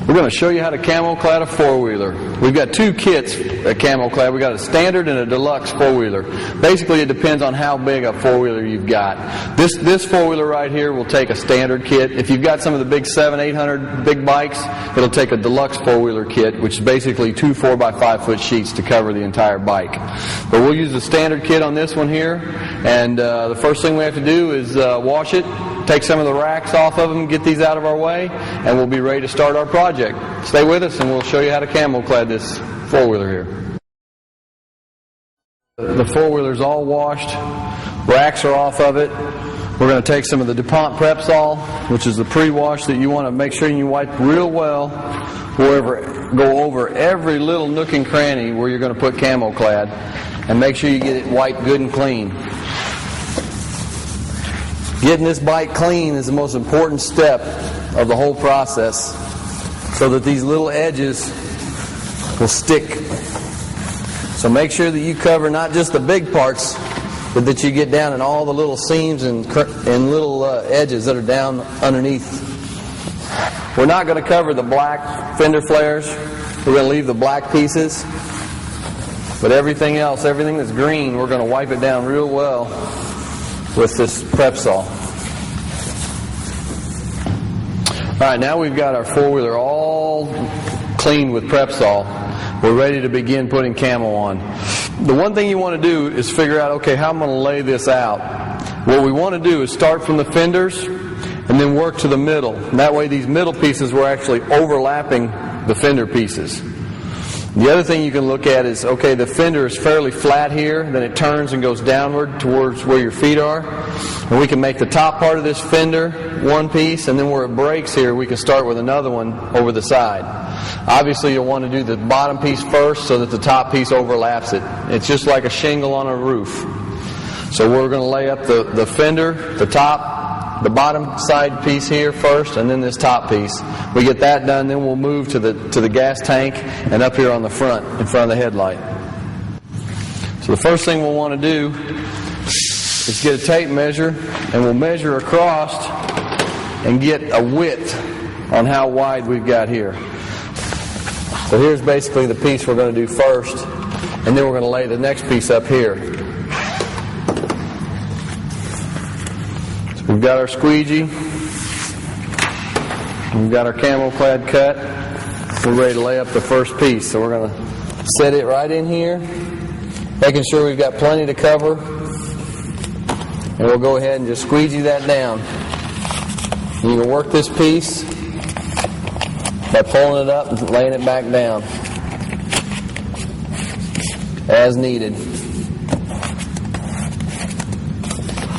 We're going to show you how to Camoclad a four-wheeler. We've got two kits at Camoclad. We've got a standard and a deluxe four-wheeler. Basically, it depends on how big a four-wheeler you've got. This four-wheeler right here will take a standard kit. If you've got some of the big 700-800 big bikes, it'll take a deluxe four-wheeler kit, which is basically two 4x5-foot sheets to cover the entire bike. But we'll use the standard kit on this one here, and the first thing we have to do is wash it, take some of the racks off of them, get these out of our way, and we'll be ready to start our project. Stay with us and we'll show you how to Camoclad this four-wheeler here. The four-wheeler's all washed, racks are off of it. We're going to take some of the DuPont Prepsol, which is the pre-wash that you want to make sure you wipe real well, go over every little nook and cranny where you're going to put Camoclad, and make sure you get it wiped good and clean. Getting this bike clean is the most important step of the whole process, so that these little edges will stick. So make sure that you cover not just the big parts, but that you get down in all the little seams and little edges that are down underneath. We're not going to cover the black fender flares. We're going to leave the black pieces. But everything else, everything that's green, we're going to wipe it down real well with this Prepsol. Alright, now we've got our four-wheeler all cleaned with Prepsol. We're ready to begin putting Camo on. The one thing you want to do is figure out, okay, how I'm going to lay this out. What we want to do is start from the fenders and then work to the middle. And that way these middle pieces were actually overlapping the fender pieces. The other thing you can look at is, okay, the fender is fairly flat here, then it turns and goes downward towards where your feet are. And we can make the top part of this fender one piece, and then where it breaks here, we can start with another one over the side. Obviously, you'll want to do the bottom piece first so that the top piece overlaps it. It's just like a shingle on a roof. So we're going to lay up the fender, the bottom side piece here first, and then this top piece. We get that done, then we'll move to the gas tank and up here on the front, in front of the headlight. So the first thing we'll want to do is get a tape measure, and we'll measure across and get a width on how wide we've got here. So here's basically the piece we're going to do first, and then we're going to lay the next piece up here. So we've got our squeegee, we've got our Camoclad cut, we're ready to lay up the first piece. So we're going to set it right in here, making sure we've got plenty to cover, and we'll go ahead and just squeegee that down. And you can work this piece by pulling it up and laying it back down as needed.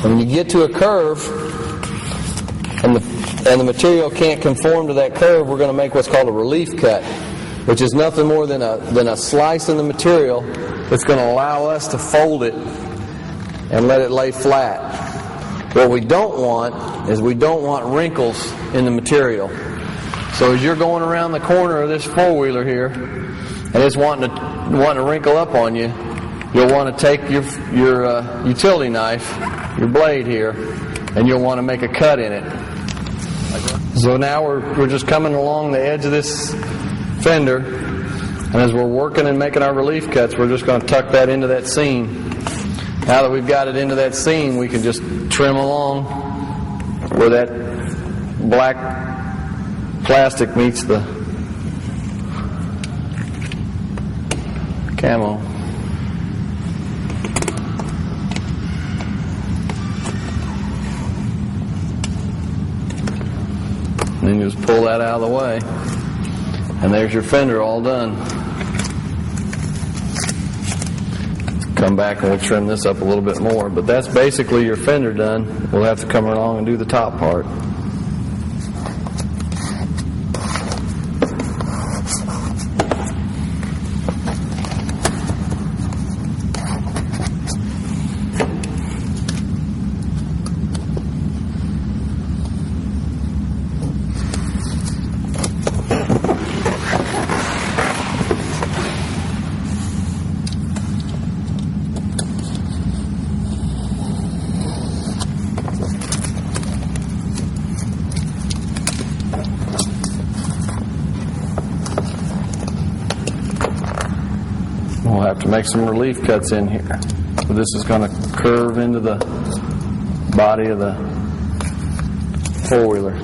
And when you get to a curve and the material can't conform to that curve, we're going to make what's called a relief cut, which is nothing more than a slice in the material that's going to allow us to fold it and let it lay flat. What we don't want is we don't want wrinkles in the material. So as you're going around the corner of this four-wheeler here, and it's wanting to wrinkle up on you, you'll want to take your utility knife, your blade here, and you'll want to make a cut in it. So now we're just coming along the edge of this fender, and as we're working and making our relief cuts, we're just going to tuck that into that seam. Now that we've got it into that seam, we can just trim along where that black plastic meets the camo. And then you just pull that out of the way, and there's your fender all done. Come back and we'll trim this up a little bit more, but that's basically your fender done. We'll have to come along and do the top part. have to make some relief cuts in here. So this is going to curve into the body of the four-wheeler.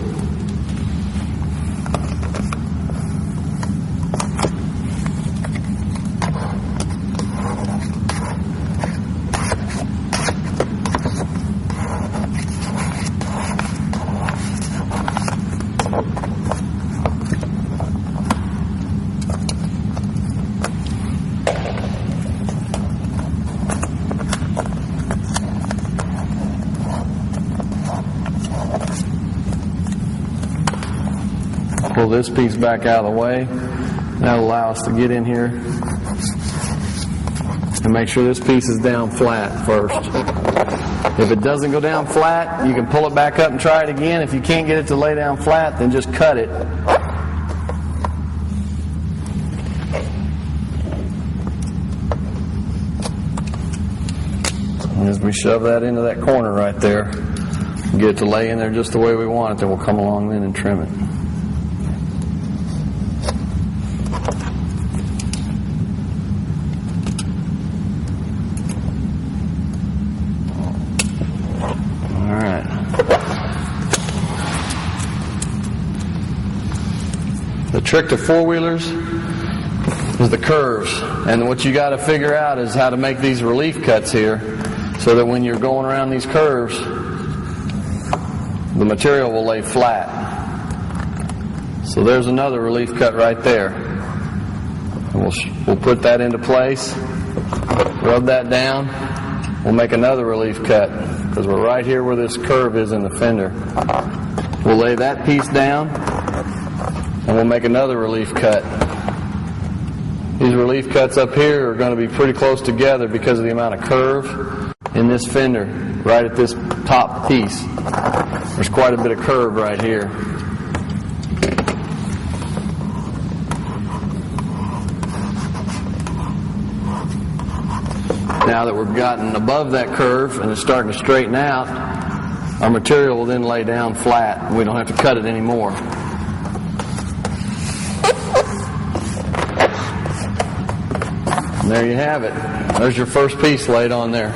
Pull this piece back out of the way. That'll allow us to get in here and make sure this piece is down flat first. If it doesn't go down flat, you can pull it back up and try it again. If you can't get it to lay down flat, then just cut it. And as we shove that into that corner right there, get it to lay in there just the way we want it, then we'll come along then and trim it. The trick to four-wheelers is the curves, and what you got to figure out is how to make these relief cuts here so that when you're going around these curves, the material will lay flat. So there's another relief cut right there. And we'll put that into place, rub that down, we'll make another relief cut because we're right here where this curve is in the fender. We'll lay that piece down, and we'll make another relief cut. These relief cuts up here are going to be pretty close together because of the amount of curve in this fender right at this top piece. There's quite a bit of curve right here. Now that we've gotten above that curve and it's starting to straighten out, our material will then lay down flat. We don't have to cut it anymore. And there you have it. There's your first piece laid on there.